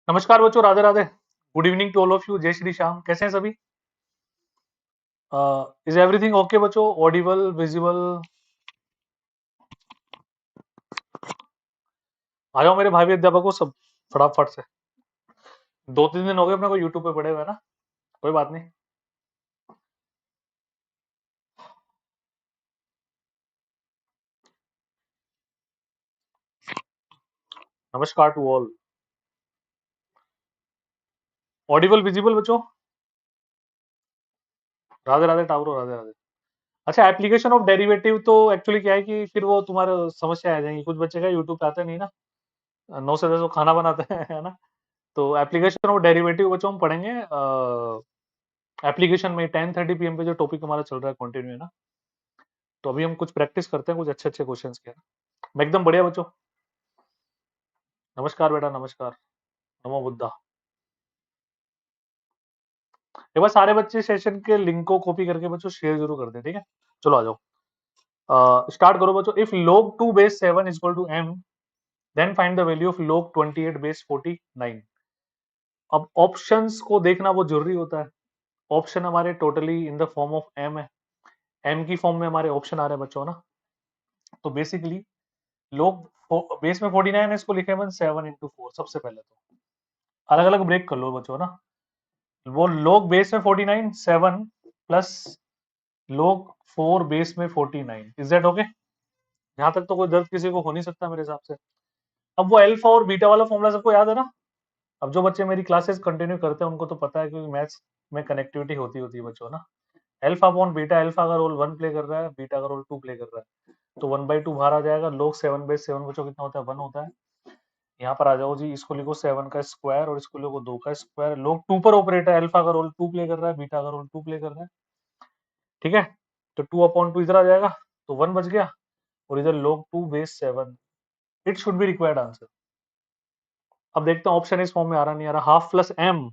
नमस्कार बच्चों, Radhe Radhe. Good evening to all of you. जय श्री श्याम। कैसे हैं सभी? इज एवरीथिंग ओके बच्चों? Audible, visible? आ जाओ मेरे भाई अध्यापकों सब, फटाफट से। 2-3 दिन हो गए अपने को यूट्यूब पे पड़े हुए ना। कोई बात नहीं। नमस्कार टू ऑल। ऑडिबल, विजिबल बच्चों? राधे राधे टावरो, राधे राधे। अच्छा, एप्लीकेशन ऑफ डेरिवेटिव तो एक्चुअली क्या है कि फिर वो तुम्हारे समस्या आ जाएंगी। कुछ बच्चे का यूट्यूब पे आते नहीं ना, 9 से 10 वो खाना बनाते हैं, है ना। तो एप्लीकेशन ऑफ डेरिवेटिव बच्चों हम पढ़ेंगे एप्लीकेशन में 10:30 PM पे जो टॉपिक हमारा चल रहा है कंटिन्यू, है ना। तो अभी हम कुछ प्रैक्टिस करते हैं, कुछ अच्छे अच्छे क्वेश्चंस के। मैं एकदम बढ़िया बच्चों। नमस्कार बेटा, नमस्कार। नमो बुद्धा। एक बार सारे बच्चे सेशन के लिंक को कॉपी करके बच्चों शेयर जरूर कर दें, ठीक है। चलो आ जाओ, स्टार्ट करो बच्चों। If log 2 base 7 is equal to m, then find the value of log 28 base 49। अब ऑप्शंस को देखना वो जरूरी होता है। ऑप्शन हमारे totally in the form of m है। m की फॉर्म में हमारे ऑप्शन आ रहे हैं बच्चों ना। तो बेसिकली log बेस में 49 है, इसको लिखे अपन 7 into 4। सबसे पहले तो अलग अलग ब्रेक कर लो बच्चों ना। वो log बेस में 49 7 प्लस log 4 बेस में 49। Is that okay? यहाँ तक तो कोई दर्द किसी को हो नहीं सकता मेरे हिसाब से। अब वो अल्फा और बीटा वाला फॉर्मूला सबको याद है ना। अब जो बच्चे मेरी क्लासेस कंटिन्यू करते हैं उनको तो पता है, क्योंकि मैथ्स में कनेक्टिविटी होती होती है बच्चों ना। अल्फा अपॉन बीटा, अल्फा का रोल 1 प्ले कर रहा है, बीटा का रोल 2 प्ले कर रहा है। तो 1/2 बाहर आ जाएगा। log 7/7 बच्चों कितना होता है? 1 होता है। यहाँ पर आ जाओ जी, इसको लिखो 7 का स्क्वायर और इसको लिखो 2 का स्क्वायर। log 2 पर ऑपरेट है, अल्फा का रोल 2 प्ले कर रहा है, बीटा का रोल 2 प्ले कर रहा है, ठीक है। तो 2/2 इधर आ जाएगा, तो 1 बच गया। और इधर log 2 base 7। It should be required answer. अब देखते हैं ऑप्शन इस फॉर्म में आ रहा नहीं आ रहा। Half plus M,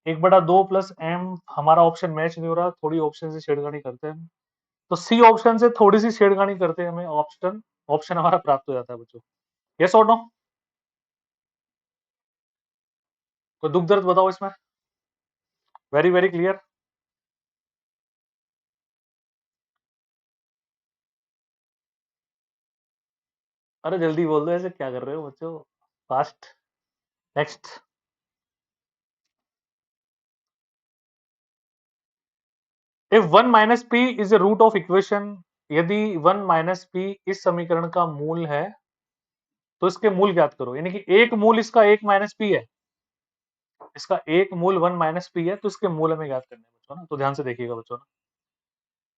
1/2 plus M. हमारा ऑप्शन मैच नहीं हो रहा, थोड़ी ऑप्शन से छेड़खानी करते हैं। तो सी ऑप्शन से थोड़ी सी छेड़खानी करते हैं, हमें ऑप्शन ऑप्शन हमारा प्राप्त हो जाता है बच्चों। यस और नो? कोई दुख दर्द बताओ इसमें। Very very clear. अरे जल्दी बोल दो, ऐसे क्या कर रहे हो बच्चों? Fast. Next. If 1 minus P is a root of equation, यदि 1 माइनस पी इस समीकरण का मूल है तो इसके मूल ज्ञात करो। यानी कि एक मूल इसका 1 माइनस पी है, इसका एक मूल 1 माइनस पी है, तो इसके मूल हमें ज्ञात करने हैं बच्चों ना। तो ध्यान से देखिएगा बच्चों ना।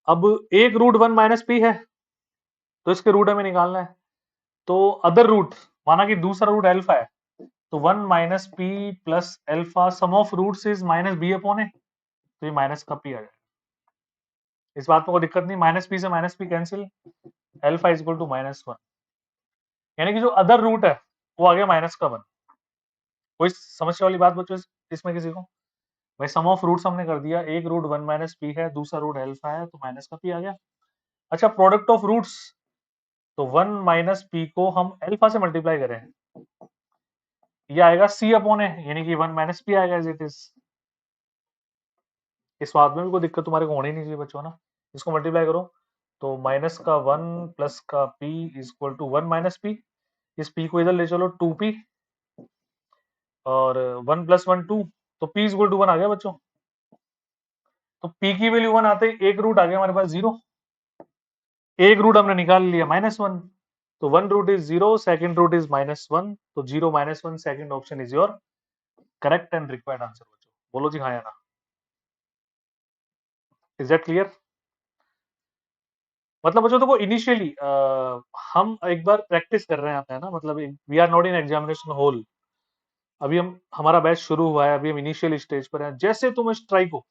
अब एक रूट 1 माइनस पी है, तो इसके रूट हमें निकालना है। तो अदर रूट, माना कि दूसरा रूट अल्फा है, तो 1 minus P plus alpha sum of roots is minus B upon A. तो ये माइनस का पी आ जाएगा। इस बात में कोई दिक्कत नहीं, माइनस पी से minus P cancel, alpha is equal to -1। यानी कि जो अदर रूट है वो आ गया -1। कोई समस्या वाली बात बच्चों इसमें किसी को? भाई सम ऑफ रूट्स हमने कर दिया, एक रूट 1 माइनस पी है, दूसरा रूट अल्फा है, तो माइनस का पी आ गया। अच्छा, प्रोडक्ट ऑफ रूट्स, तो 1 माइनस पी को हम अल्फा से मल्टीप्लाई करें, ये आएगा सी अपॉन ए, यानी कि 1 माइनस पी आएगा एज इट इज। इस बात में भी कोई दिक्कत तुम्हारे को होनी नहीं चाहिए बच्चों ना। इसको मल्टीप्लाई करो, तो माइनस का 1 प्लस का P is equal to 1 minus P. इस पी को इधर ले चलो 2p, और 1 प्लस 1 2, तो p इज इक्वल टू 1 आ गया बच्चों। तो p की वैल्यू 1 आते ही एक रूट आ गया हमारे पास 0। एक रूट हमने निकाल लिया -1। तो 1 root is 0, second root is -1, तो 0 -1 second option is your correct and required answer बच्चों। बोलो जी हाँ या ना। Is that clear? मतलब बच्चों देखो, इनिशियली हम एक बार प्रैक्टिस कर रहे हैं यहाँ पे, है ना। मतलब we are not in examination hall. अभी हम, हमारा बैच शुरू हुआ है, अभी हम इनिशियल स्टेज पर हैं। जैसे तुम स्ट्राइक हो,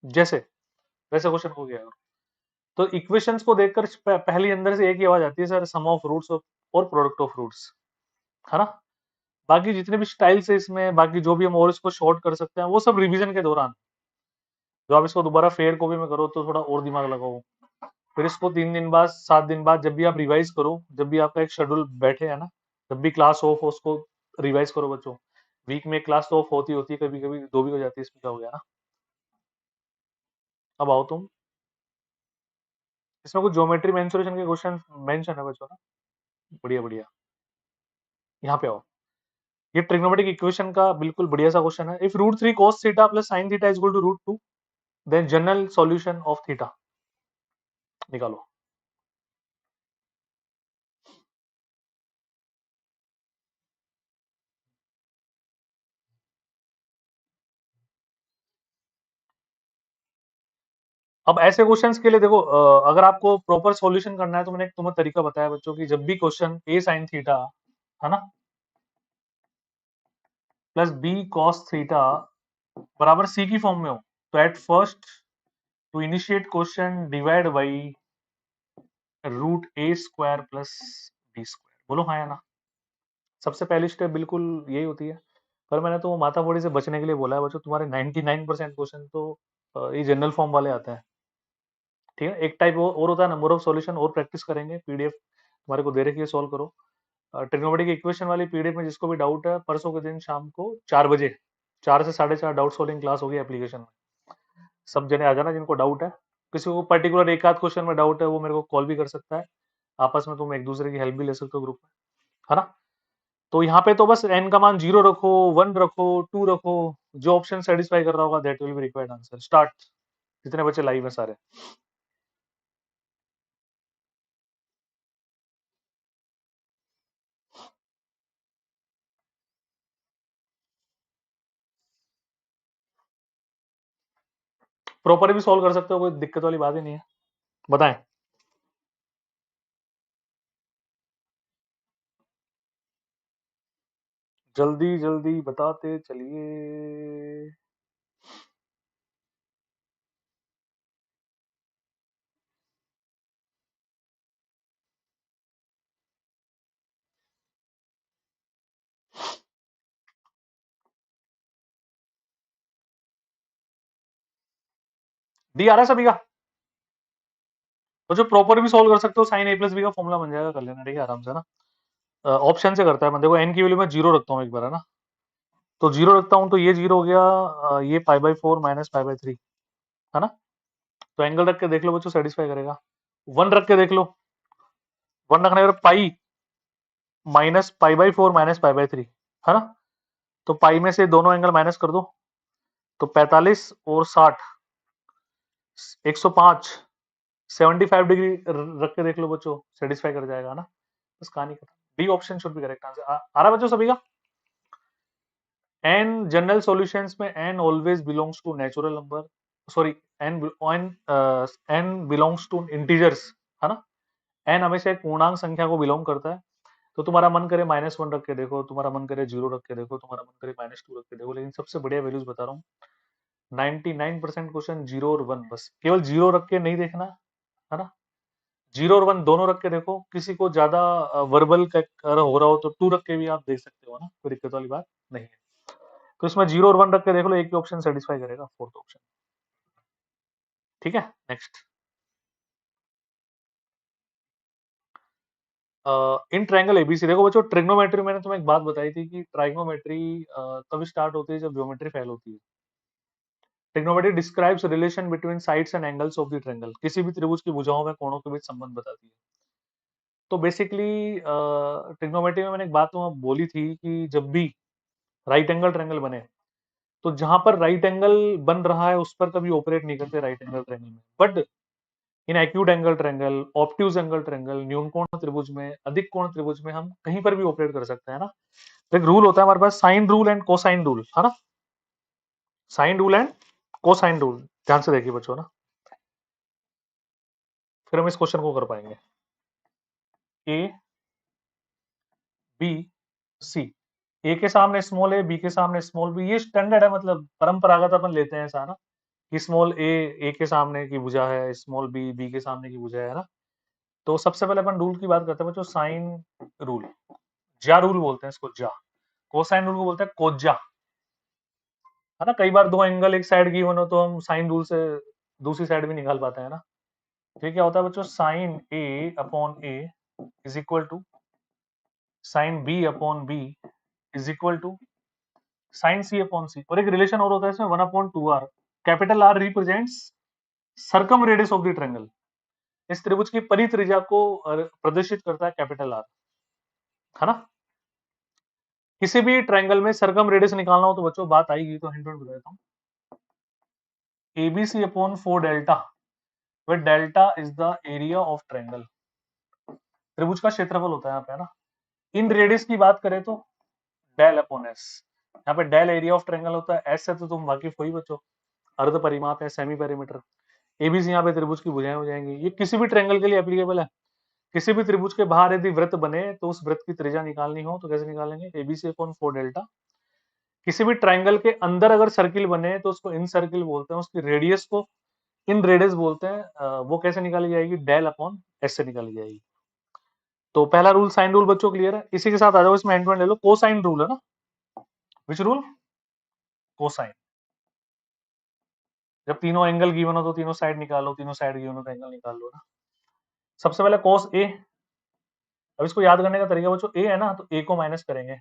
जैसे वैसे क्वेश्चन हो गया। तो इक्वेशंस को देखकर पहली अंदर से एक ही आवाज आती है, सर सम ऑफ रूट्स और प्रोडक्ट ऑफ रूट्स, है ना। बाकी जितने भी स्टाइल्स है इसमें, बाकी जो भी हम और इसको शॉर्ट कर सकते हैं, वो सब रिवीजन के दौरान। जो आप इसको दोबारा फेयर कॉपी में करो तो थोड़ा और दिमाग लगाओ। फिर इसको 3 दिन बाद, 7 दिन बाद, जब भी आप रिवाइज करो, जब भी आपका एक शेड्यूल बैठे, है ना, जब भी क्लास ऑफ हो, उसको रिवाइज करो बच्चों। वीक में क्लास तो ऑफ होती है, कभी कभी 2 भी हो जाती है, इसमें क्या हो गया ना। अब आओ तुम, इसमें कुछ ज्योमेट्री मेंसुरेशन के क्वेश्चन मेंशन है बच्चों ना। बढ़िया बढ़िया, यहाँ पे आओ। ये ट्रिग्नोमेट्रिक इक्वेशन का बिल्कुल बढ़िया सा क्वेश्चन है। If root 3 cos theta plus sine theta is equal to root 2, then general solution of theta निकालो। अब ऐसे क्वेश्चंस के लिए देखो, अगर आपको प्रॉपर सॉल्यूशन करना है तो मैंने एक तुम्हें तरीका बताया बच्चों की, जब भी क्वेश्चन ए साइन थीटा है ना प्लस बी कॉस थीटा बराबर सी की फॉर्म में हो, तो at first to initiate question divide by root a² plus b²। बोलो हाँ या ना। सबसे पहली स्टेप बिल्कुल यही होती है, पर मैंने तो वो माथाफोड़ी से बचने के लिए बोला है बच्चों। तुम्हारे 99% क्वेश्चन तो ये जनरल फॉर्म वाले आते हैं। ठीक है, एक टाइप और होता है नंबर ऑफ सॉल्यूशन, और प्रैक्टिस करेंगे। पीडीएफ तुम्हारे को दे रखी है, सॉल्व करो। ट्रिग्नोमेट्रिक इक्वेशन वाली पीडीएफ में जिसको भी डाउट है, परसों के दिन शाम को 4 बजे, 4 से 4:30 डाउट सॉल्विंग क्लास होगी एप्लीकेशन में। सब जने आ जाना जिनको डाउट है। किसी को पर्टिकुलर एक आध क्वेश्चन में डाउट है, वो मेरे को कॉल भी कर सकता है। आपस में तुम एक दूसरे की हेल्प भी ले सकते हो ग्रुप में, है ना। तो यहाँ पे तो बस n का मान 0 रखो, 1 रखो, 2 रखो, जो ऑप्शन सेटिस्फाई कर रहा होगा that will be required answer. Start. जितने बच्चे लाइव है सारे। प्रॉपर भी सॉल्व कर सकते हो, कोई दिक्कत वाली बात ही नहीं है। बताएं। जल्दी जल्दी बताते चलिए। डी आ रहा है सभी का। तो जो प्रॉपर भी सॉल्व कर सकते हो, साइन a प्लस बी का फॉर्मूला बन जाएगा, कर लेना ठीक है आराम से ना। ऑप्शन से करता है मैं, देखो n की वैल्यू में 0 रखता हूँ एक बार, है ना। तो 0 रखता हूँ तो ये 0 हो गया, ये π/4 माइनस π/3, है ना। तो एंगल रख के देख लो बच्चों, सेटिस्फाई करेगा। 1 रख के देख लो, 1 रखने पर पाई माइनस π/4 माइनस π/3, है ना। तो पाई में से दोनों एंगल माइनस कर दो, तो 45 और 60, 105, 75 डिग्री रख के देख लो बच्चों, सेटिस्फाई कर जाएगा ना। बस कहानी खत्म। D option should be correct answer. आ रहा बच्चों सभी का। एन जनरल सॉल्यूशंस में N always belongs to natural number, sorry, N N belongs to integers, है ना। एन हमेशा एक पूर्णांक संख्या को बिलोंग करता है। तो तुम्हारा मन करे -1 रख के देखो, तुम्हारा मन करे 0 रख के देखो, तुम्हारा मन करे -2 रख के देखो, लेकिन सबसे बढ़िया वैल्यूज बता रहा हूँ। 99% क्वेश्चन 0 और 1, बस केवल 0 रख के नहीं देखना, है ना। 0 और 1 दोनों रख के देखो। किसी को ज्यादा वर्बल अगर हो रहा हो तो 2 रख के भी आप देख सकते हो ना, कोई दिक्कत वाली बात नहीं है। तो इसमें 0 और 1 रख के देख लो, एक ही ऑप्शन सेटिस्फाई करेगा, फोर्थ ऑप्शन। ठीक है, नेक्स्ट। इन ट्रायंगल एबीसी, देखो बच्चों, ट्रिग्नोमेट्री मैंने तुम्हें एक बात बताई थी कि ट्राइगोमेट्री तभी स्टार्ट होती है जब ज्योमेट्री फेल होती है। Trigonometry describes relation between sides and angles of the triangle, किसी भी त्रिभुज की भुजाओं में कोणों के बीच संबंध बताती है। तो बेसिकली ट्रिग्नोमेट्री में मैंने एक बात तुम्हें बोली थी कि जब भी राइट एंगल ट्रायंगल बने, तो जहां पर राइट एंगल बन रहा है उस पर कभी ऑपरेट नहीं करते राइट एंगल ट्रायंगल में। But in acute angle triangle, obtuse angle triangle, न्यून कोण त्रिभुज में, अधिक कोण त्रिभुज में हम कहीं पर भी ऑपरेट कर सकते हैं ना। तो एक रूल होता है हमारे पास, sine rule and cosine rule, है ना। Sine rule and cosine rule, ध्यान से देखिए बच्चों ना, फिर हम इस क्वेश्चन को कर पाएंगे। ए बी सी, ए के सामने स्मॉल ए, बी के सामने स्मॉल बी, ये स्टैंडर्ड है, मतलब परंपरागत अपन लेते हैं ऐसा ना, कि स्मॉल ए के सामने की भुजा है, स्मॉल बी बी के सामने की भुजा है ना। तो सबसे पहले अपन रूल की बात करते हैं बच्चों, साइन रूल, जा रूल बोलते हैं इसको, जा। कोसाइन रूल को बोलते हैं कोज्जा, है ना। कई बार दो एंगल एक साइड गिवन हो तो हम साइन रूल से दूसरी साइड भी निकाल पाते हैं ना। तो ये क्या होता है बच्चों, sine A upon A is equal to sine B upon B is equal to sine C upon C, और एक रिलेशन और होता है इसमें 1/2r। Capital R represents circum radius of the triangle, इस त्रिभुज की परित्रिज्या को प्रदर्शित करता है कैपिटल आर, है ना। किसी भी ट्रायंगल में सर्कम रेडियस निकालना हो तो बच्चों बात आएगी, तो हिंट बता देता हूँ, ABC upon 4 delta, where delta is the area of triangle, त्रिभुज का क्षेत्रफल होता है यहाँ पे, है ना। इन रेडियस की बात करें तो डेल अपॉन एस, यहाँ पे डेल एरिया ऑफ ट्रायंगल होता है, एस से तो तुम वाकिफ हो ही बच्चों, अर्ध परिमाप है, सेमी पेरीमीटर। एबीसी यहाँ पे त्रिभुज की भुजाएं हो जाएंगी, ये किसी भी ट्रायंगल के लिए एप्लीकेबल है। किसी भी त्रिभुज के बाहर यदि वृत्त बने तो उस वृत्त की त्रिज्या निकालनी हो तो कैसे निकालेंगे, एबीसी अपॉन 4 डेल्टा। किसी भी ट्रायंगल के अंदर अगर सर्किल बने तो उसको इन सर्किल बोलते हैं, उसकी रेडियस को इन रेडियस बोलते हैं, वो कैसे निकाली जाएगी, डेल अपॉन एस से निकाली जाएगी। तो पहला रूल साइन रूल बच्चों क्लियर है। इसी के साथ आ जाओ, इसमें एंड ले लो, कोसाइन रूल है ना। Which rule, cosine. जब तीनों एंगल गिवन हो तो तीनों साइड निकालो, तीनों साइड गिवन हो तो एंगल निकाल लो ना। सबसे पहले कोस ए, अब इसको याद करने का तरीका बच्चों, ए है ना तो ए को माइनस करेंगे,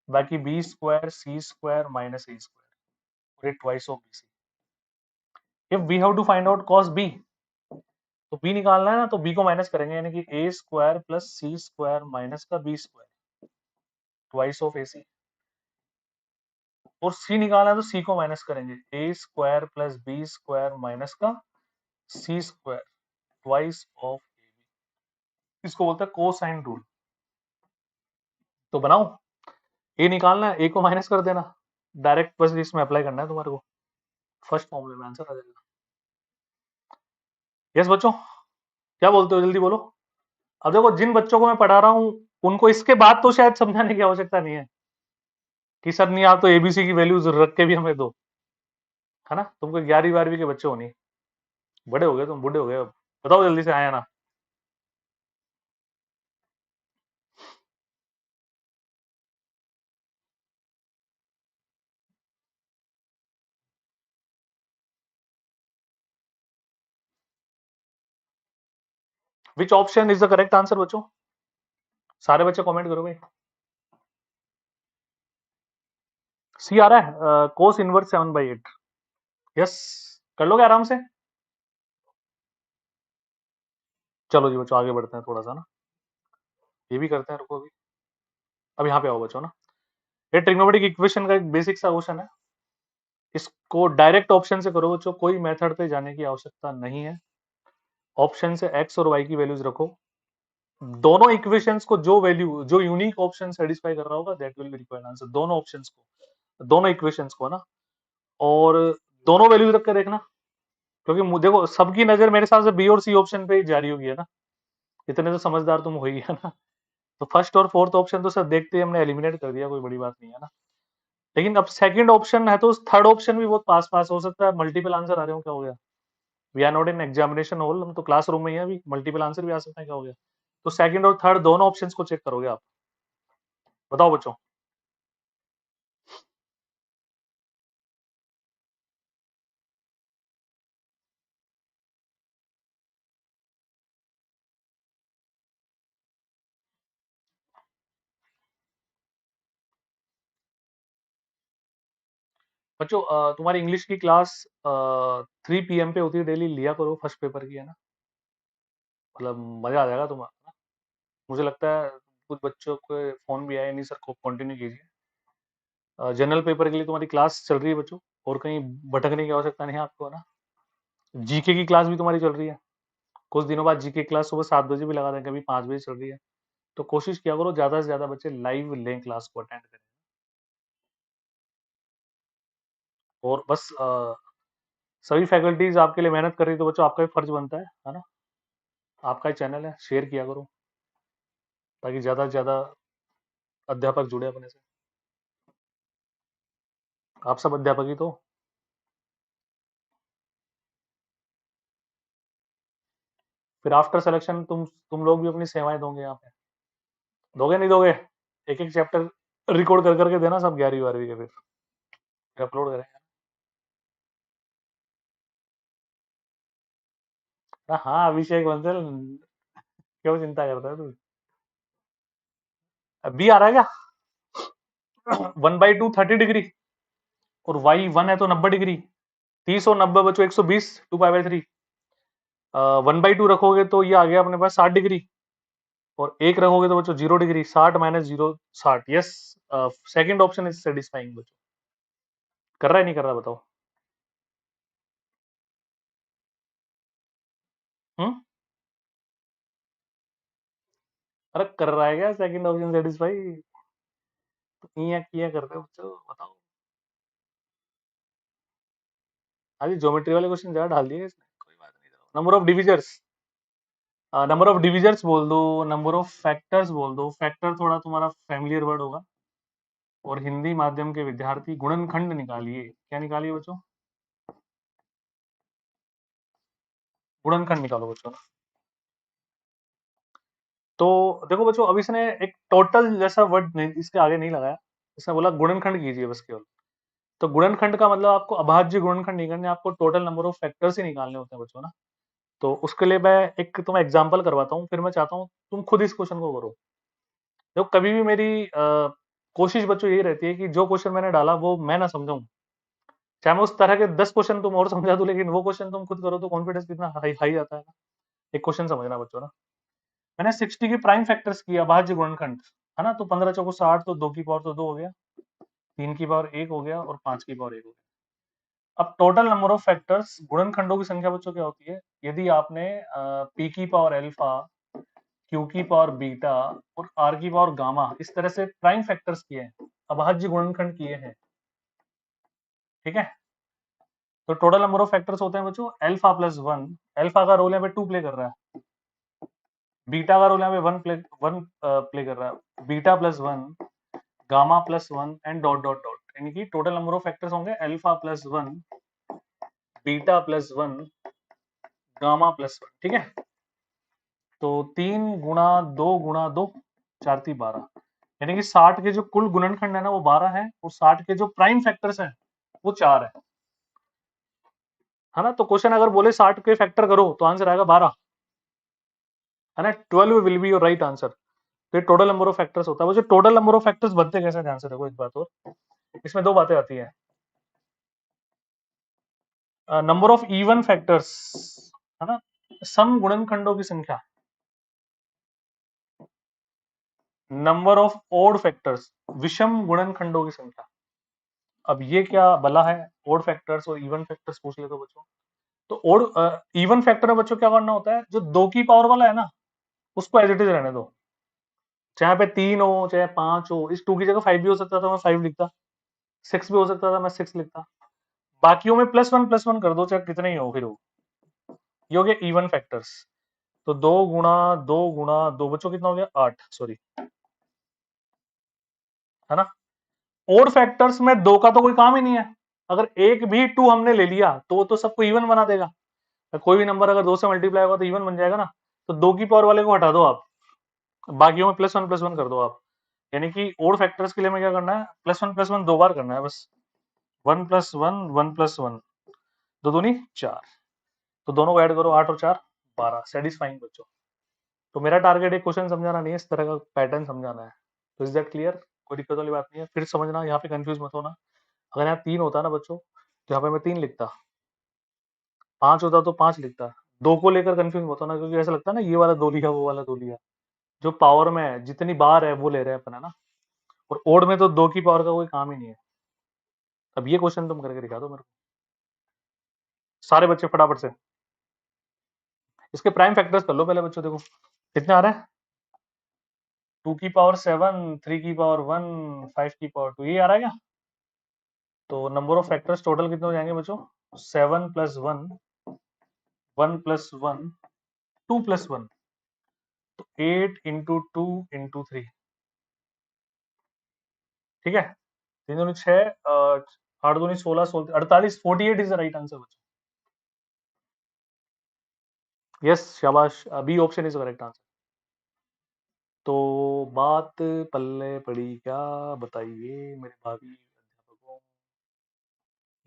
बाकी B square C square minus A square, twice of B C. If we have to find out cos B, तो बी निकालना है ना, तो बी को माइनस करेंगे, यानी कि A square plus C square minus का B square, twice of A C. और सी निकालना है तो सी को माइनस करेंगे, A square plus B square minus का C square, twice of A B. इसको बोलते हैं कोसाइन रूल। तो बनाओ, ए निकालना है, ए को माइनस कर देना, डायरेक्ट बस इसमें अप्लाई करना है तुम्हारे को, फर्स्ट फॉर्मूले में आंसर आ जाएगा। यस बच्चों, क्या बोलते हो, जल्दी बोलो। अब देखो, जिन बच्चों को मैं पढ़ा रहा हूँ उनको इसके बाद तो शायद समझाने की आवश्यकता नहीं है कि सर नहीं आप तो एबीसी की वैल्यूज रख के भी हमें दो, है ना। तुमको 11वीं 12वीं के बच्चे होनी, बड़े हो गए तुम, बूढ़े हो गए अब। बताओ जल्दी से, आया ना। Which option is the correct answer बच्चों, सारे बच्चे कमेंट करो भाई। सी आ रहा है, कोस इनवर्स 7/8। यस, कर लोगे आराम से। चलो जी बच्चों, आगे बढ़ते हैं थोड़ा सा ना, ये भी करते हैं, रुको अभी। अब यहाँ पे आओ बच्चों ना, ये ट्रिग्नोमेट्रिक इक्वेशन का एक बेसिक सा क्वेश्चन है, इसको डायरेक्ट ऑप्शन से करो बच्चों, कोई मेथड पे जाने की आवश्यकता नहीं है। ऑप्शन से एक्स और वाई की वैल्यूज रखो, दोनों इक्वेशंस को जो वैल्यू, जो यूनिक ऑप्शन सेटिस्फाई कर रहा होगा that will be required answer, दोनों ऑप्शंस को, दोनों इक्वेशंस को ना, और दोनों वैल्यूज रख कर देखना, क्योंकि देखो सबकी नजर मेरे हिसाब से बी और सी ऑप्शन पे ही जारी होगी, है ना। इतने तो समझदार तुम हो ही, है ना। तो फर्स्ट और फोर्थ ऑप्शन तो सब देखते ही हमने एलिमिनेट कर दिया, कोई बड़ी बात नहीं है ना। लेकिन अब सेकंड ऑप्शन है तो थर्ड ऑप्शन भी बहुत पास पास हो सकता है, मल्टीपल आंसर आ रहे हो, क्या हो गया। We are not in examination hall, हम तो क्लासरूम में ही है, अभी मल्टीपल आंसर भी आ सकता है, क्या हो गया। तो सेकंड और थर्ड दोनों ऑप्शंस को चेक करोगे आप। बताओ बच्चों। बच्चों तुम्हारी इंग्लिश की क्लास 3 PM पे होती है डेली, लिया करो, फर्स्ट पेपर की, है ना। मतलब मजा आ जाएगा तुम्हारा। मुझे लगता है कुछ बच्चों के फोन भी आए नहीं, सर को कंटिन्यू कीजिए। जनरल पेपर के लिए तुम्हारी क्लास चल रही है बच्चों, और कहीं भटकने की आवश्यकता नहीं है आपको, है ना। जीके की क्लास भी तुम्हारी चल रही है, कुछ दिनों बाद जीके क्लास सुबह 7 बजे भी लगा देंगे, कभी 5 बजे चल रही है। तो कोशिश किया करो ज्यादा से ज्यादा बच्चे लाइव लें, क्लास को अटेंड करें। और बस सभी फैकल्टीज आपके लिए मेहनत कर रही है, तो बच्चों आपका भी फर्ज बनता है ना। आपका ही चैनल है, शेयर किया करो, ताकि ज्यादा से ज्यादा अध्यापक जुड़े अपने से। आप सब अध्यापक ही तो। फिर आफ्टर सिलेक्शन तुम लोग भी अपनी सेवाएं दोगे यहाँ पे, दोगे नहीं दोगे, एक एक चैप्टर रिकॉर्ड कर करके देना सब 11वीं 12वीं के, फिर अपलोड करेंगे। हाँ अभिषेक बंसल, क्यों चिंता करता है तू। बी आ रहा है क्या, 1/2 30 डिग्री और y1 है तो 90 डिग्री। 30 और 90 बचो 120, 2π/3। 1/2 रखोगे तो ये आ गया अपने पास 60 डिग्री, और एक रखोगे तो बचो 0 degree. 60 minus 0 60। Yes, second option is satisfying बचो। कर रहा है नहीं कर रहा बताओ। हम्म, अरे कर रहा है क्या सेकंड ऑप्शन सेटिस्फाई? किया किया करते हो बच्चों, बताओ। अभी ज्योमेट्री वाले क्वेश्चन ज्यादा डाल दिए इसने, कोई बात नहीं। Number of divisors, number of divisors बोल दो, नंबर ऑफ फैक्टर्स बोल दो। फैक्टर थोड़ा तुम्हारा फैमिलियर वर्ड होगा। और हिंदी माध्यम के विद्यार्थी गुणनखंड निकालिए। क्या निकालिए बच्चों? गुणनखंड निकालो बच्चों। तो देखो बच्चों, अब इसने एक टोटल जैसा वर्ड नहीं, इसके आगे नहीं लगाया। इसने बोला गुणनखंड कीजिए बस केवल। तो गुणनखंड का मतलब आपको अभाज्य गुणनखंड नहीं करने, आपको टोटल नंबर ऑफ फैक्टर्स ही निकालने होते हैं बच्चों ना। तो उसके लिए मैं एक तुम्हें एग्जांपल करवाता हूँ, फिर मैं चाहता हूँ तुम खुद इस क्वेश्चन को करो। देखो कभी भी मेरी कोशिश बच्चों यही रहती है कि जो क्वेश्चन मैंने डाला वो मैं ना समझाऊं। चाहे मैं उस तरह के 10 क्वेश्चन तुम और समझा दूं, लेकिन वो क्वेश्चन तुम खुद करो तो कॉन्फिडेंस कितना हाई हाई आता है ना। एक क्वेश्चन समझना बच्चों ना। मैंने 60 के प्राइम फैक्टर्स किया अभाज्य गुणनखंड, है ना। तो 15 चौको 60, तो 2 की पावर तो 2 हो गया, 3 की पावर 1 हो गया, और 5 की पावर 1 हो गया। अब टोटल नंबर ऑफ फैक्टर्स, गुणनखंडों की संख्या बच्चों क्या होती है? यदि आपने पी की पावर अल्फा, क्यू की पावर बीटा और आर की पावर गामा इस तरह से प्राइम फैक्टर्स किए हैं, अभाज्य गुणनखंड किए हैं, ठीक है। तो टोटल नंबर ऑफ फैक्टर्स होते हैं बच्चों अल्फा प्लस वन। अल्फा का रोल यहाँ पे 2 प्ले कर रहा है, बीटा का रोल यहाँ पे 1 प्ले कर रहा है, beta plus one, gamma plus one and dot dot dot. यानी कि टोटल नंबर ऑफ फैक्टर्स होंगे alpha plus one, beta plus one, gamma plus one, ठीक है। तो 3 गुणा 2 गुणा 2, 4×3 12। यानी कि 60 के जो कुल गुणनखंड है ना वो 12 है, और 60 के जो प्राइम फैक्टर्स हैं वो 4 है ना। तो क्वेश्चन अगर बोले 60 के फैक्टर करो तो आंसर आएगा 12, है ना। 12 will be your right answer. तो ये टोटल नंबर ऑफ फैक्टर्स होता है। वो जो टोटल नंबर ऑफ फैक्टर्स बनते कैसे, ध्यान से देखो एक बात और। इसमें दो बातें आती है। नंबर ऑफ इवन फैक्टर्स, है ना, सम गुणनखंडों की संख्या। नंबर ऑफ ओड फैक्टर्स, विषम गुणनखंडों की संख्या। अब ये क्या भला है, ओड फैक्टर्स और इवन फैक्टर्स पूछ ले तो बच्चों। तो ओड इवन फैक्टर में बच्चों क्या करना होता है, जो 2 की पावर वाला है ना उसको एज इट इज रहने दो। चाहे पे 3 हो चाहे 5 हो, इस 2 की जगह 5 भी हो सकता था, मैं 5 लिखता। 6 भी हो सकता था, मैं 6 लिखता। बाकियों में +1 कर दो, चाहे कितने ही हो फिर वो। ये हो गया इवन फैक्टर्स। तो 2 गुणा 2 बच्चों कितना हो गया, 8, सॉरी, है ना। ओड फैक्टर्स में 2 का तो कोई काम ही नहीं है। अगर एक भी 2 हमने ले लिया तो वो तो सबको इवन बना देगा। कोई भी नंबर अगर 2 से मल्टीप्लाई होगा तो इवन बन जाएगा ना। तो 2 की पावर वाले को हटा दो आप, बाकियों में +1 कर दो आप। यानी कि ओड फैक्टर्स के लिए हमें क्या करना है, +1 2 बार करना है बस। 1+1 1+1, दो दूनी 4। तो दोनों को ऐड करो, 8 और 4 12, सेटिस्फाइंग बच्चों। तो मेरा टारगेट एक क्वेश्चन समझाना नहीं है, इस तरह का पैटर्न समझाना है। तो इज दैट क्लियर? कोई दिक्कत वाली बात नहीं है, फिर समझना, यहाँ पे कंफ्यूज मत होना। अगर यहाँ 3 होता ना बच्चों तो यहाँ पे मैं 3 लिखता, 5 होता तो 5 लिखता। 2 को लेकर कंफ्यूज मत होना, क्योंकि ऐसा लगता है ना ये वाला 2 लिया वो वाला 2 लिया। जो पावर में है जितनी बार है वो ले रहे हैं अपन, है ना। और ओड में तो 2 की पावर का कोई काम ही नहीं है। अब ये क्वेश्चन तुम करके दिखा दो मेरे को, सारे बच्चे फटाफट से। इसके प्राइम फैक्टर्स कर लो पहले बच्चों, देखो कितने आ रहे हैं। 2 की पावर 7, 3 की पावर 1, 5 की पावर 2, ये आ रहा है क्या? तो नंबर ऑफ फैक्टर्स टोटल कितने हो जाएंगे बच्चों, 7+1, 1+1, 2+1। तो 8 × 2 × 3, ठीक है। 3 दूनी 6, 8 दूनी 16, 48, 48 इज द राइट आंसर बच्चों। यस शाबाश, b option is correct answer. तो बात पल्ले पड़ी क्या, बताइए मेरे भाभी अध्यापकों।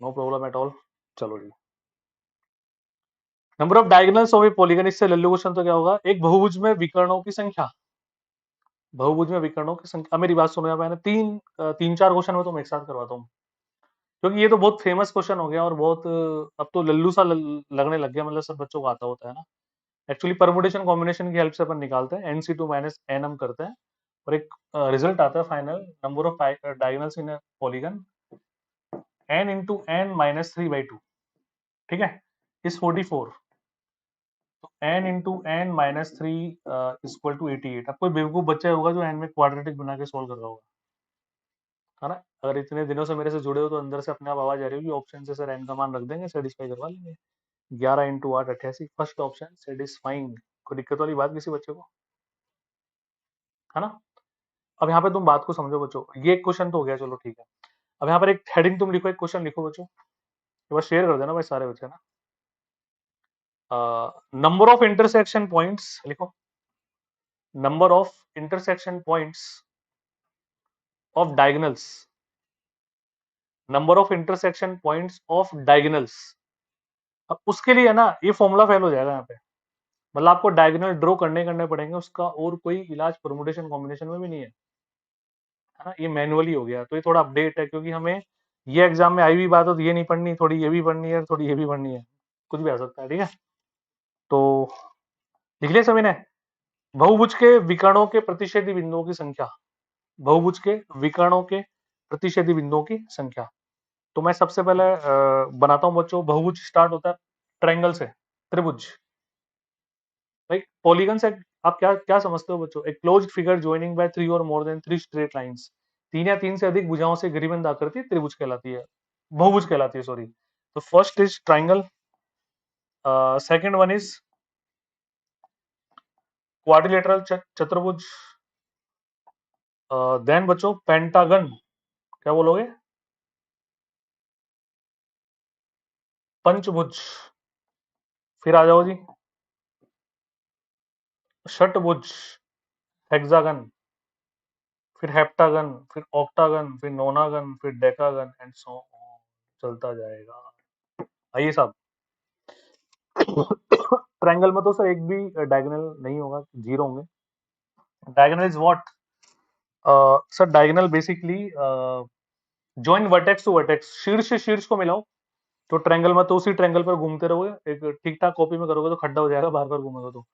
No problem at all. चलो जी। Number of diagonals of a polygon, इससे लल्लू क्वेश्चन तो क्या होगा, एक बहुभुज में विकर्णों की संख्या। बहुभुज में विकर्णों की संख्या। अब मेरी बात सुनो, यहाँ मैंने तीन चार क्वेश्चन में तो मैं एक साथ करवाता हूँ, क्योंकि ये तो बहुत फेमस क्वेश्चन हो गया और बहुत अब तो लल्लू सा लगने लग गया, मतलब सब बच्चों को आता होता है ना। एक्चुअली परमुटेशन कॉम्बिनेशन की हेल्प से अपन निकालते हैं, NC2 माइनस एन हम करते हैं, और एक रिजल्ट आता है final, number of diagonals in polygon n into N minus 3/2, ठीक है, इज 44। तो n into N minus 3 equal to 88। अब कोई बेवकूफ बच्चा होगा जो n में क्वाड्रेटिक बना के सोल्व कर रहा होगा, है ना। अगर इतने दिनों से मेरे से जुड़े हो तो अंदर से अपने आप आवाज आ रही होगी, ऑप्शन से सर n का मान रख देंगे, सेटिस्फाई करवा लेंगे। 11 इंटू 8 88, फर्स्ट ऑप्शन सेटिस्फाइंग। कोई दिक्कत वाली बात किसी बच्चे को, है ना। अब यहाँ पे तुम बात को समझो बच्चों, ये एक क्वेश्चन तो हो गया, चलो ठीक है। अब यहाँ पर एक हेडिंग तुम लिखो, एक क्वेश्चन लिखो बच्चों, ये बस शेयर कर देना भाई सारे बच्चे ना। नंबर ऑफ इंटरसेक्शन पॉइंट्स लिखो, number of intersection points of diagonals, number of intersection points of diagonals. अब उसके लिए है ना, ये फॉर्मूला फेल हो जाएगा यहाँ पे, मतलब आपको डायगोनल ड्रॉ करने पड़ेंगे, उसका और कोई इलाज परमुटेशन कॉम्बिनेशन में भी नहीं है ना, ये मैनुअली हो गया। तो ये थोड़ा अपडेट है, क्योंकि हमें ये एग्जाम में आई हुई बात हो तो ये नहीं पढ़नी, थोड़ी ये भी पढ़नी है, थोड़ी ये भी पढ़नी है, कुछ भी आ सकता है, ठीक है। तो लिख लिया सभी ने, बहुभुज के विकर्णों के प्रतिच्छेदी बिंदुओं की संख्या, बहुभुज के विकर्णों के प्रतिच्छेदी बिंदुओं की संख्या। तो मैं सबसे पहले बनाता हूं बच्चों, बहुभुज स्टार्ट होता है ट्रायंगल से, त्रिभुज, राइट। पॉलीगन से आप क्या क्या समझते हो बच्चों, एक क्लोज्ड फिगर ज्वाइनिंग बाय 3 और मोर देन 3 स्ट्रेट लाइंस, 3 या 3 से अधिक भुजाओं से घिरीबंद आकृति त्रिभुज कहलाती है, बहुभुज कहलाती है, सॉरी। तो first is triangle, second one is quadrilateral, चतुर्भुज, देन बच्चों पेंटागन, क्या बोलोगे, पंचभुज, फिर आ जाओ जी षटभुज, हेक्सागन, फिर हेप्टागन, फिर ऑक्टागन, फिर नोनागन, फिर डेकागन एंड सो ऑन, चलता जाएगा। आइए साहब, ट्रायंगल में तो सर एक भी डायगोनल नहीं होगा, जीरो होंगे। Diagonal is what, sir diagonal basically join vertex to vertex, शीर्ष से शीर्ष को मिलाओ। तो ट्रायंगल में तो उसी ट्रायंगल पर घूमते रहोगे, एक ठीक ठाक कॉपी में करोगे तो खड्डा हो जाएगा, बार बार घूमोगे तो।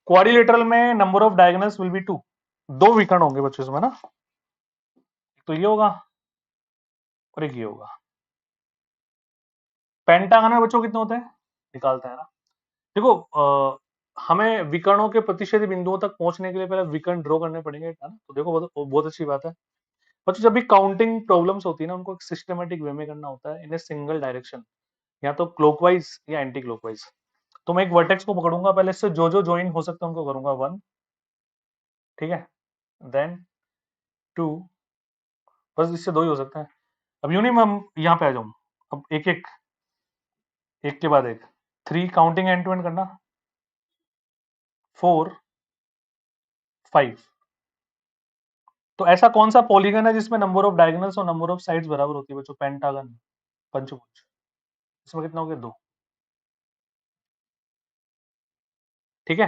क्वाड्रिलेटरल में number of diagonals will be 2, दो विकर्ण होंगे बच्चों इसमें ना, तो ये होगा और एक ये होगा। पेंटागन में बच्चों कितने होते हैं, निकालते हैं ना। देखो हमें विकर्णों के प्रतिच्छेदी बिंदुओं तक पहुंचने के लिए पहले विकर्ण ड्रॉ करने पड़ेंगे, है ना। तो देखो बहुत बहुत अच्छी बात है बच्चों, जब भी काउंटिंग प्रॉब्लम्स होती है ना, उनको एक सिस्टमेटिक वे में करना होता है, इन ए सिंगल डायरेक्शन, या तो क्लॉकवाइज या एंटी क्लॉकवाइज। तो मैं एक वर्टेक्स को पकड़ूंगा, पहले इससे जो जो ज्वाइन हो सकता है उनको करूंगा 1, ठीक है, देन 2, बस इससे दो ही हो सकता है। अब यूं नहीं मैं यहाँ पे आ जाऊं, अब एक एक, एक के बाद एक, 3 काउंटिंग एंड टू एंड करना, 4, 5। तो ऐसा कौन सा पॉलीगन है जिसमें नंबर ऑफ डायगोनल्स और नंबर ऑफ साइड्स बराबर होती है बच्चों, पेंटागन, पंचभुज। इसमें कितना हो गया, 2, ठीक है।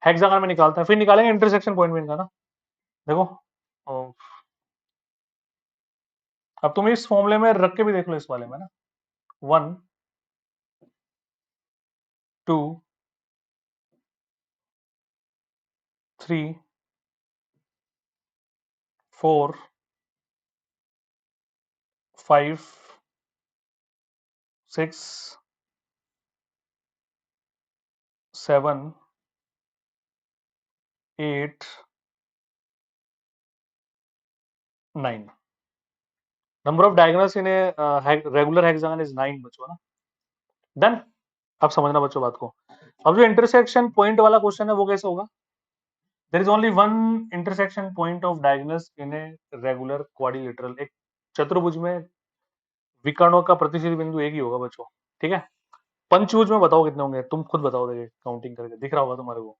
हेक्सागन में निकालता है, फिर निकालेंगे इंटरसेक्शन पॉइंट में इनका ना। देखो ओ, अब तुम इस फॉर्मूले में रख के भी देख लो, इस वाले में ना, 1, 2, 3, 4, 5, 6, 7, 8, 9। Number of diagonals in regular hexagon is 9 बच्चों ना, डन। अब समझना बच्चों बात को। अब जो इंटरसेक्शन पॉइंट वाला क्वेश्चन है वो कैसे होगा, there is only one intersection point of diagonals in a regular quadrilateral, एक चतुर्भुज में विकर्णों का प्रतिच्छेद बिंदु एक ही होगा बच्चों, ठीक है। पंचभुज में बताओ कितने होंगे, तुम खुद बताओ, देखिए काउंटिंग करके दिख रहा होगा तुम्हारे को।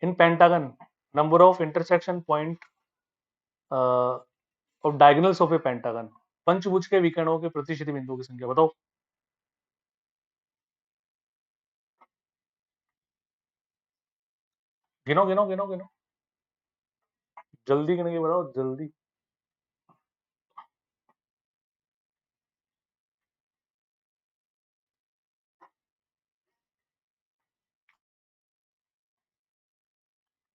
In pentagon, number of intersection point of diagonals of a pentagon, पंचभुज के विकर्णों के प्रतिच्छेदी बिंदुओं की संख्या बताओ। गिनो गिनो गिनो गिनो। जल्दी करके बताओ जल्दी।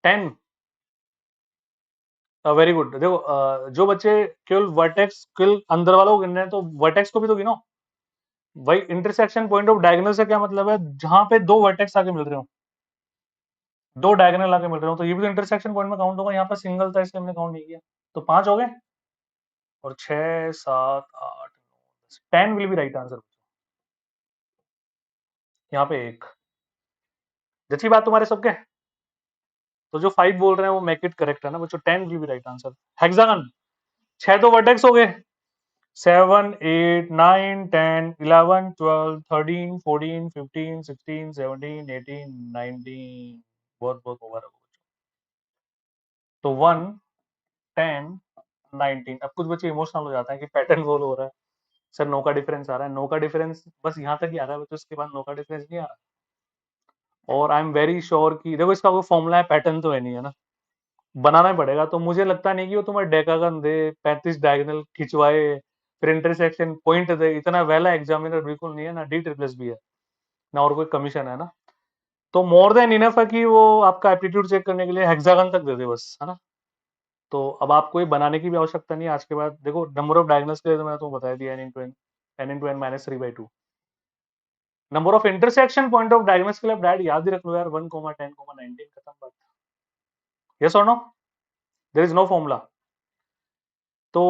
10। Very good. देखो जो बच्चे केवल वर्टेक्स केवल अंदर वालों को गिन रहे हैं तो वर्टेक्स को भी तो गिनो। भाई इंटरसेक्शन पॉइंट ऑफ डायगोनल से क्या मतलब है, जहां पे दो वर्टेक्स आके मिल रहे हो, दो डायगोनल आके मिल रहे हो, तो ये भी तो इंटरसेक्शन पॉइंट में काउंट होगा। यहाँ पर सिंगल था इसलिए हमने काउंट नहीं किया। तो 5 हो गए। और 6 7 8 10 विल बी राइट आंसर। यहाँ पे एक जची बात तुम्हारे सबके। तो जो 5 बोल रहे हैं वो मेक इट करेक्ट है ना बच्चों। 10 will be right answer. Hexagon 6 तो वर्टेक्स हो गए। 7 8 9 10 11 12 13 14 15 16 17 18 19। बहुत बहुत ओवर। तो 1 10 19। अब कुछ बच्चे इमोशनल हो जाते हैं कि पैटर्न गोल हो रहा है, सर नो का डिफरेंस आ रहा है। नो का डिफरेंस बस यहाँ तक ही आ रहा है बच्चों, उसके बाद नो का डिफरेंस नहीं आ रहा। और आई एम वेरी श्योर कि देखो इसका कोई फॉर्मूला है, पैटर्न तो है नहीं है ना, बनाना ही पड़ेगा। तो मुझे लगता नहीं कि वो तुम्हें डेकागन दे, 35 डायगोनल खिंचवाए, फिर इंटरसेक्शन पॉइंट दे। इतना वेला एग्जामिनर बिल्कुल नहीं है ना, डी ट्रिपल्स भी है ना, और कोई कमीशन है ना। तो मोर देन इनफ है कि वो आपका एप्टीट्यूड चेक करने के लिए हेक्सागन तक दे दे बस, है ना। तो अब आपको ये बनाने की भी आवश्यकता नहीं है आज के बाद। देखो नंबर ऑफ डायगोनल्स के लिए तो मैंने तुम्हें बता दिया, n into n -3/2। Number of intersection point of diagonals के लिए डैड याद ही रख लो यार, 1 10 19 खत्म बात। यस और no, there is no formula. तो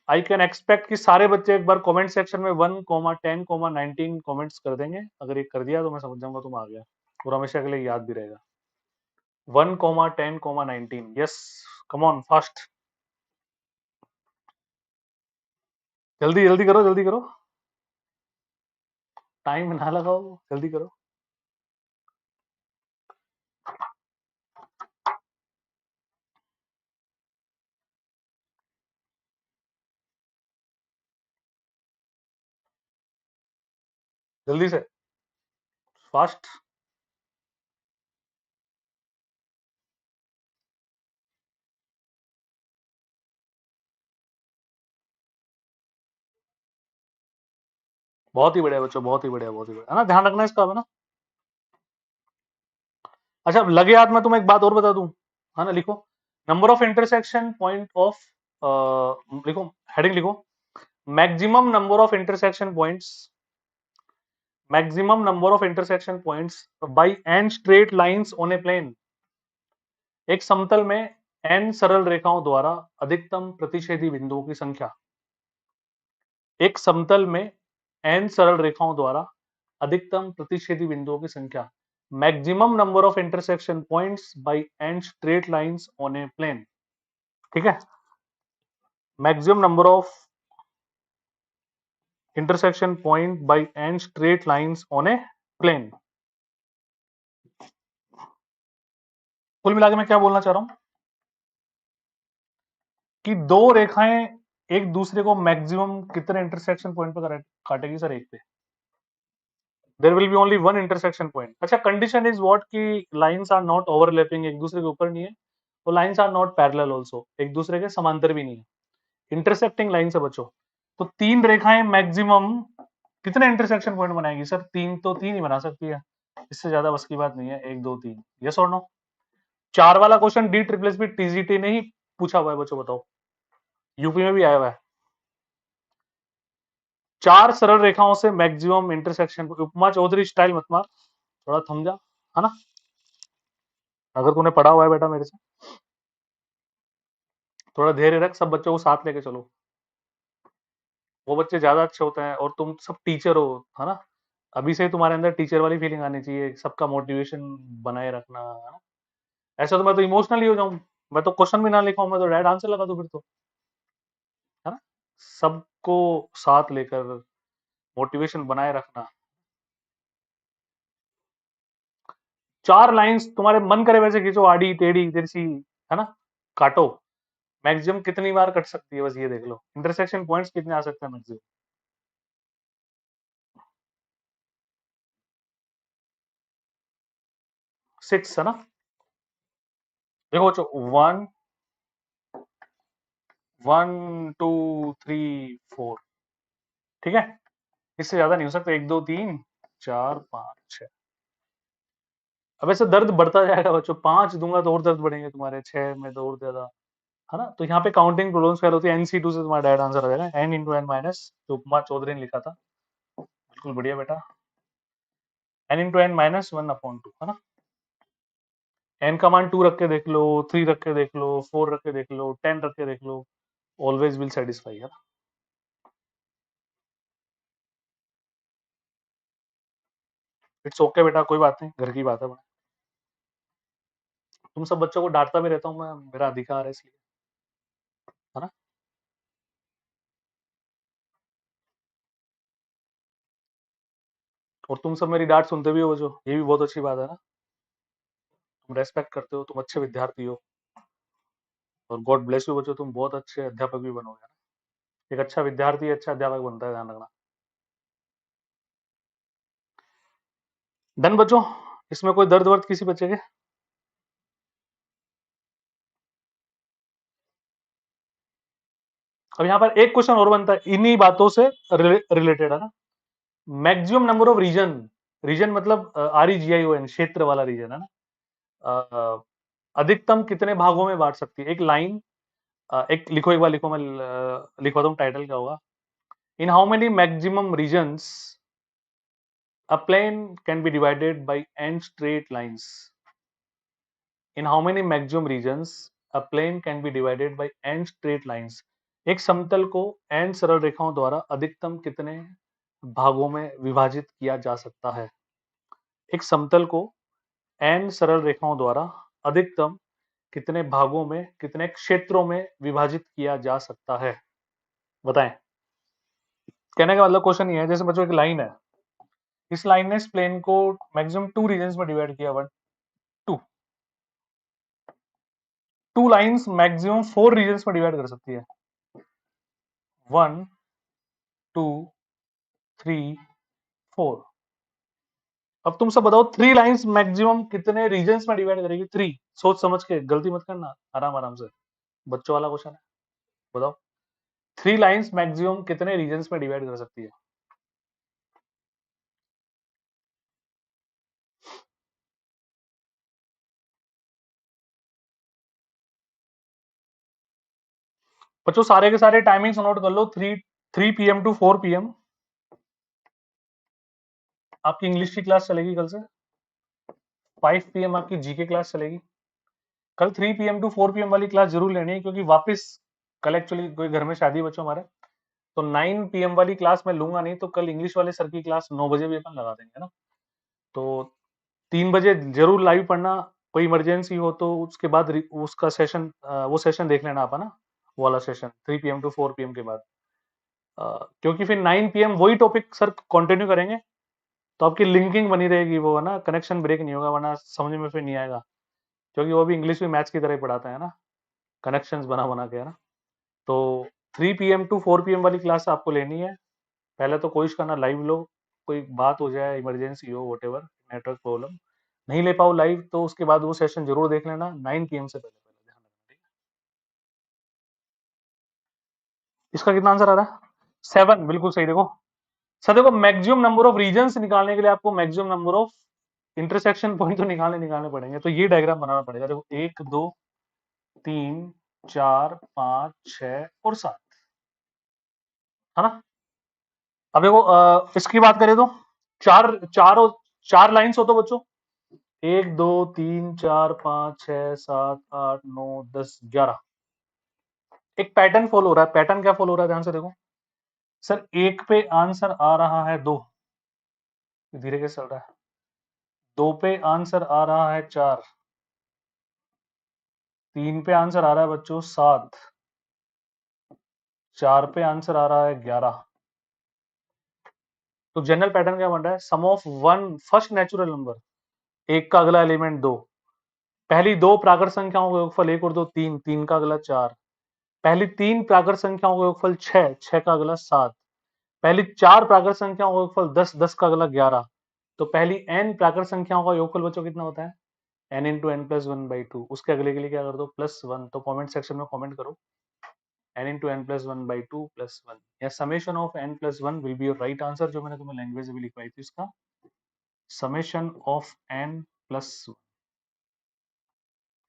आई कैन एक्सपेक्ट कि सारे बच्चे एक बार कमेंट सेक्शन में 1 10 19 कमेंट्स कर देंगे। अगर ये कर दिया तो मैं समझ जाऊंगा तुम आ गया, और हमेशा के लिए याद भी रहेगा। 1 10 19। Yes, come on fast. जल्दी जल्दी करो, जल्दी करो, टाइम ना लगाओ, जल्दी करो। जल्दी से, फास्ट। बहुत ही बढ़िया बच्चों, बहुत ही बढ़िया, बहुत ही बढ़िया, है ना। ध्यान रखना इसका, है ना। अच्छा अब लगे हाथ में तुम्हें एक बात और बता दूं, है ना। लिखो number of intersection point of, लिखो हेडिंग लिखो, maximum number of intersection points, maximum number of intersection points by N straight lines on a plane. एक समतल में एन सरल रेखाओं द्वारा अधिकतम प्रतिच्छेदी बिंदुओं की संख्या। एक समतल में एन सरल रेखाओं द्वारा अधिकतम प्रतिच्छेदी बिंदुओं की संख्या। Maximum number of intersection points by N straight lines on a plane. ठीक है, maximum number of intersection point by N straight lines on a plane. कुल मिला के मैं क्या बोलना चाह रहा हूं कि दो रेखाएं एक दूसरे को मैक्सिमम कितने इंटरसेक्शन पॉइंट पर काटेगी सर, एक पे। There will be only one intersection point. अच्छा, कंडीशन इज व्हाट कि लाइंस आर नॉट ओवरलैपिंग, एक दूसरे के ऊपर नहीं है, और lines are not parallel also, एक दूसरे के समांतर भी नहीं है, इंटरसेक्टिंग लाइन से बचो। तो तीन रेखाएं मैक्सिमम कितने इंटरसेक्शन पॉइंट बनाएगी सर? तीन तो तीन ही बना सकती है, इससे ज्यादा बस की बात नहीं है। एक दो तीन, यस और नो। चार वाला question D triple S B TGT ने ही पूछा हुआ है बच्चों, बताओ, यूपी में भी आया हुआ है। चार सरल रेखाओं से मैक्सिमम इंटरसेक्शन, उपमा चौधरी स्टाइल मत मार, थोड़ा थम जा, है ना। अगर तूने पढ़ा हुआ है बेटा मेरे से, थोड़ा धैर्य रख, सब बच्चों को साथ लेके चलो। वो बच्चे ज्यादा अच्छे होते हैं, और तुम सब टीचर हो, है ना। अभी से ही तुम्हारे अंदर टीचर वाली फीलिंग आनी चाहिए, सबका मोटिवेशन बनाए रखना, है ना। ऐसा तो मैं तो इमोशनल ही हो जाऊं, मैं तो क्वेश्चन भी ना लिखाऊं, मैं तो डायरेक्ट आंसर लगा दूं फिर तो, है ना। सबको साथ लेकर मोटिवेशन बनाए रखना। चार लाइंस तुम्हारे मन करे वैसे खींचो, आड़ी टेढ़ी तिरछी, है ना, काटो। मैक्सिमम कितनी बार कट सकती है बस ये देख लो, इंटरसेक्शन पॉइंट्स कितने आ सकते हैं मैक्सिमम। 6, है ना। देखो बच्चों, 1 1 2 3 4, ठीक है, इससे ज्यादा नहीं हो सकता। 1 2 3 4 5 6। अब ऐसे दर्द बढ़ता जाएगा बच्चों, 5 दूंगा तो और दर्द बढ़ेंगे तुम्हारे, 6 में तो और ज्यादा, है ना। तो यहाँ पे काउंटिंग प्रॉब्लम्स फेल होती है। NC2 से तुम्हारा डायरेक्ट आंसर आ जाएगा, n इंटू एन माइनस, जो उपमा चौधरी ने लिखा था। बिल्कुल बढ़िया बेटा, n इंटू एन माइनस 1/2, है ना। n का मान 2 रख के देख लो, 3 रख के देख लो, 4 रख के देख लो, 10 रख के देख लो, ऑलवेज विल सेटिस्फाई, है ना। इट्स ओके बेटा, कोई बात नहीं, घर की बात है। तुम सब बच्चों को डांटता भी रहता हूँ मैं, मेरा अधिकार है इसलिए, है ना। और तुम सब मेरी डांट सुनते भी हो जो, ये भी बहुत अच्छी बात है ना। तुम रेस्पेक्ट करते हो, तुम अच्छे विद्यार्थी हो, और गॉड ब्लेस यू बच्चों, तुम बहुत अच्छे अध्यापक भी बनोगे, है ना। एक अच्छा विद्यार्थी अच्छा अध्यापक बनता है, ध्यान रखना। डन बच्चों, इसमें कोई दर्द वर्द किसी बच्चे के? अब यहाँ पर एक क्वेश्चन और बनता है इन्हीं बातों से रिलेटेड, है ना। Maximum number of region, region मतलब REGION, क्षेत्र वाला रीजन, है ना। अधिकतम कितने भागों में बांट सकती है एक लाइन। एक लिखो, एक बार लिखो, मैं लिखवाता हूँ टाइटल क्या होगा। In how many maximum regions a plane can be divided by n straight lines? In how many maximum regions a plane can be divided by n straight lines? एक समतल को n सरल रेखाओं द्वारा अधिकतम कितने भागों में विभाजित किया जा सकता है? एक समतल को n सरल रेखाओं द्वारा अधिकतम कितने भागों में, कितने क्षेत्रों में विभाजित किया जा सकता है, बताएं। कहने का मतलब क्वेश्चन ये है, जैसे बच्चों एक लाइन है, इस लाइन ने इस प्लेन को मैक्सिमम 2 रीजन्स में डिवाइड किया, 1 2, 2 लाइंस मैक्सिमम 4 रीजन्स में डिवाइड कर सकती है, 1 2 3 4। अब तुम सब बताओ 3 लाइंस मैक्सिमम कितने रीजन्स में डिवाइड करेगी? 3, सोच समझ के, गलती मत करना, आराम आराम से, बच्चों वाला क्वेश्चन है। बताओ 3 लाइंस मैक्सिमम कितने रीजन्स में डिवाइड कर सकती है? बच्चों सारे के सारे टाइमिंग्स नोट कर लो। 3 PM टू 4 PM आपकी इंग्लिश की क्लास चलेगी कल से। 5 PM आपकी जीके क्लास चलेगी। कल 3 PM टू 4 PM वाली क्लास जरूर लेनी है, क्योंकि वापस कल एक्चुअली कोई घर में शादी बच्चों हमारे, तो 9 PM वाली क्लास मैं लूंगा नहीं, तो कल इंग्लिश वाले सर की क्लास 9 बजे भी अपन लगा देंगे ना। तो 3 बजे जरूर लाइव पढ़ना। कोई इमरजेंसी हो तो उसके बाद उसका सेशन, वो सेशन देख लेना आप, है ना, वो वाला सेशन 3 PM टू 4 PM के बाद। क्योंकि फिर 9 PM वही टॉपिक सर कंटिन्यू करेंगे, तो आपकी लिंकिंग बनी रहेगी, वो है ना, कनेक्शन ब्रेक नहीं होगा, वरना समझ में फिर नहीं आएगा। क्योंकि वो भी इंग्लिश भी मैथ्स की तरह ही पढ़ाता है ना, कनेक्शंस बना बना के, है ना। तो 3 PM टू 4 PM वाली क्लास आपको लेनी है। पहले तो कोशिश करना लाइव लो, कोई बात हो जाए, इमरजेंसी हो, वॉटेवर, नेटवर्क प्रॉब्लम, नहीं ले पाओ लाइव, तो उसके बाद वो सेशन जरूर देख लेना 9 PM से पहले पहले, ध्यान रखना, ठीक है। इसका कितना आंसर आ रहा है? 7, बिल्कुल सही। देखो सर, देखो मैक्सिमम नंबर ऑफ रीजन्स निकालने के लिए आपको maximum number of intersection point तो निकालने पड़ेंगे। तो ये डायग्राम बनाना पड़ेगा। देखो 1 2 3 4 5 6 और 7, है ना। अब देखो इसकी बात करें तो चार चार और 4 लाइन्स हो तो बच्चों, 1 2 3 4 5 6 7 8 9 10 11, एक पैटर्न फॉलो हो रहा है। पैटर्न क्या फॉलो हो रहा है, ध्यान से देखो। सर एक पे आंसर आ रहा है 2, धीरे कैसे चल रहा है। 2 पे आंसर आ रहा है 4, 3 पे आंसर आ रहा है बच्चों 7, 4 पे आंसर आ रहा है 11। तो जनरल पैटर्न क्या बन रहा है? Sum of one first natural number, एक का अगला एलिमेंट 2, पहली 2 प्राकृत संख्याओं का योगफल 1 और 2 3, 3 का अगला 4, पहली 3 प्राकृत संख्याओं का योगफल 6, 6 का अगला 7, पहली 4 प्राकृत संख्याओं का योगफल 10, 10 का अगला 11। तो पहली n प्राकृत संख्याओं का योगफल बच्चों कितना होता है? n into N plus 1/2। उसके अगले के लिए क्या कर दो? +1। तो कमेंट सेक्शन में कमेंट करो n into n plus 1 by 2 plus 1 या summation of n plus 1 will be your right answer जो मैंने तुम्हें लैंग्वेज में लिखवाई थी इसका summation of n plus 1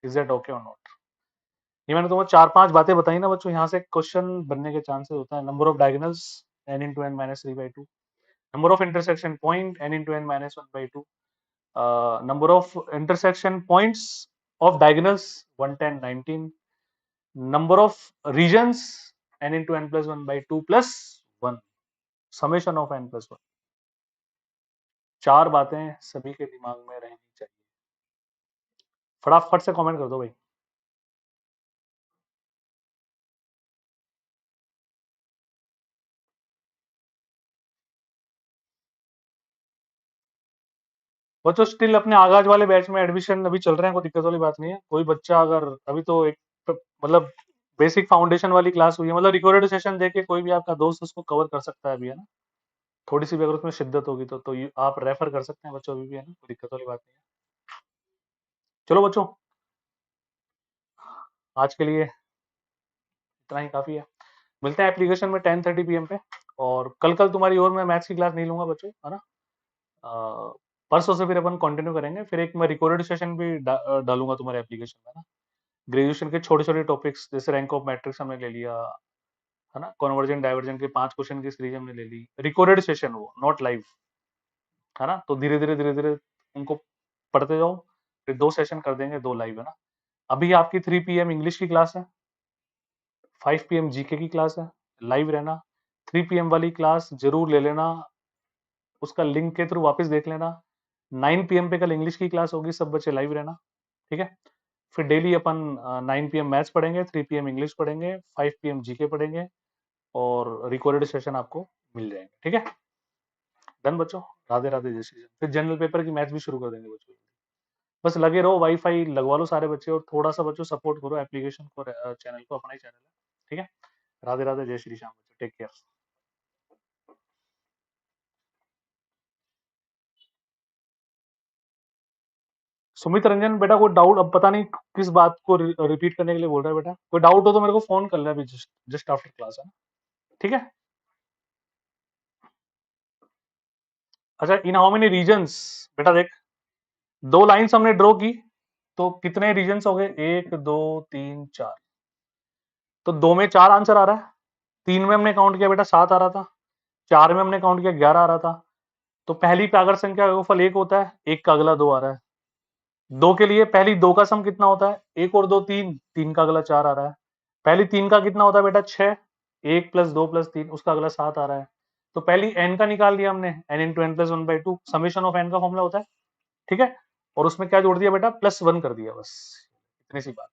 is that okay or not ये मैंने तुम्हें 4-5 बातें बताई ना बच्चों यहाँ से क्वेश्चन बनने के चांसेस होता है number of diagonals n into n minus 3 by 2 number of intersection point n into n minus 1 by 2 number of intersection points of diagonals 110 19 number of regions n into n plus 1 by 2 plus 1 summation of n plus 1 चार बातें सभी के दिमाग में रहनी चाहिए फटाफट से कमेंट कर दो भाई बच्चों स्टिल अपने आगाज वाले बैच में एडमिशन अभी चल रहे हैं कोई दिक्कत वाली बात नहीं है कोई बच्चा अगर अभी तो एक मतलब बेसिक फाउंडेशन वाली क्लास हुई है मतलब रिकॉर्डेड सेशन देके कोई भी आपका दोस्त उसको कवर कर सकता है अभी है ना थोड़ी सी भी अगर उसमें शिद्दत होगी तो आप रेफर कर सकते हैं बच्चों अभी भी है ना कोई दिक्कत वाली बात नहीं है चलो बच्चों आज के लिए इतना ही काफी है मिलते हैं एप्लीकेशन में 10:30 पीएम पे और कल तुम्हारी और मैं मैथ्स की क्लास नहीं लूंगा बच्चों है ना परसों से फिर अपन कंटिन्यू करेंगे फिर एक मैं रिकॉर्डेड सेशन भी डालूंगा तुम्हारे एप्लीकेशन में ना ग्रेजुएशन के छोटे छोटे टॉपिक्स जैसे रैंक ऑफ मैट्रिक्स हमने ले लिया है ना कन्वर्जेंट डाइवर्जेंट के 5 क्वेश्चन की सीरीज हमने ले ली रिकॉर्डेड सेशन वो नॉट लाइव है ना तो धीरे धीरे उनको पढ़ते जाओ फिर 2 सेशन कर देंगे 2 लाइव है ना अभी आपकी 3 पीएम इंग्लिश की क्लास है 5 पीएम जीके की क्लास है लाइव रहना 3 पीएम वाली क्लास जरूर ले लेना उसका लिंक के थ्रू वापस देख लेना 9 पीएम पे कल इंग्लिश की क्लास होगी सब बच्चे लाइव रहना ठीक है फिर डेली अपन 9 पीएम मैथ्स पढ़ेंगे 3 पीएम इंग्लिश पढ़ेंगे 5 पीएम जीके पढ़ेंगे और रिकॉर्डेड सेशन आपको मिल जाएंगे ठीक है डन बच्चों राधे राधे जय श्री राम फिर जनरल पेपर की मैथ्स भी शुरू कर देंगे बच्चों बस लगे रहो वाईफाई लगवा लो सारे बच्चे और थोड़ा सा बच्चों सपोर्ट करो एप्लीकेशन को चैनल को अपना ही चैनल है ठीक है राधे राधे जय श्री श्याम बच्चों टेक केयर सुमित रंजन बेटा कोई डाउट अब पता नहीं किस बात को रिपीट करने के लिए बोल रहा है बेटा कोई डाउट हो तो मेरे को फोन कर ले अभी जस्ट आफ्टर क्लास है ना ठीक है अच्छा इन हाउ मेनी रीजन्स बेटा देख 2 लाइंस हमने ड्रॉ की तो कितने रीजन्स हो गए 1 2 3 4 तो 2 में 4 आंसर आ रहा है 3 में हमने काउंट किया बेटा 7 आ रहा था 4 में हमने काउंट किया 11 आ रहा था तो पहली अगर संख्या का योगफल 1 होता है 1 का अगला 2 आ रहा है 2 के लिए पहली 2 का सम कितना होता है 1 और 2 3 3 का अगला 4 आ रहा है पहली 3 का कितना होता है बेटा 6 1 प्लस 2 प्लस 3 उसका अगला 7 आ रहा है तो पहली n का निकाल लिया हमने n into N plus one by two summation of n का फॉर्मूला होता है ठीक है और उसमें क्या जोड़ दिया बेटा +1 कर दिया बस इतनी सी बात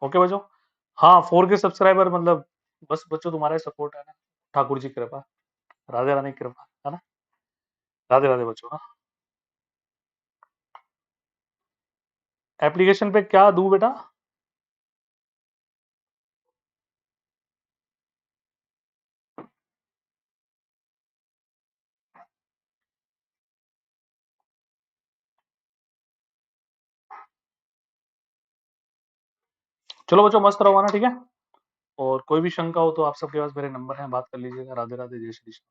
ओके बच्चों हाँ 4 के सब्सक्राइबर मतलब बस बच्चों तुम्हारा सपोर्ट है ना ठाकुर जी की कृपा राधे रानी की कृपा है ना राधे राधे बच्चों हाँ एप्लीकेशन पे क्या दूं बेटा चलो बच्चों मस्त रहो ना ठीक है और कोई भी शंका हो तो आप सबके पास मेरे नंबर हैं बात कर लीजिएगा राधे राधे जय श्री कृष्ण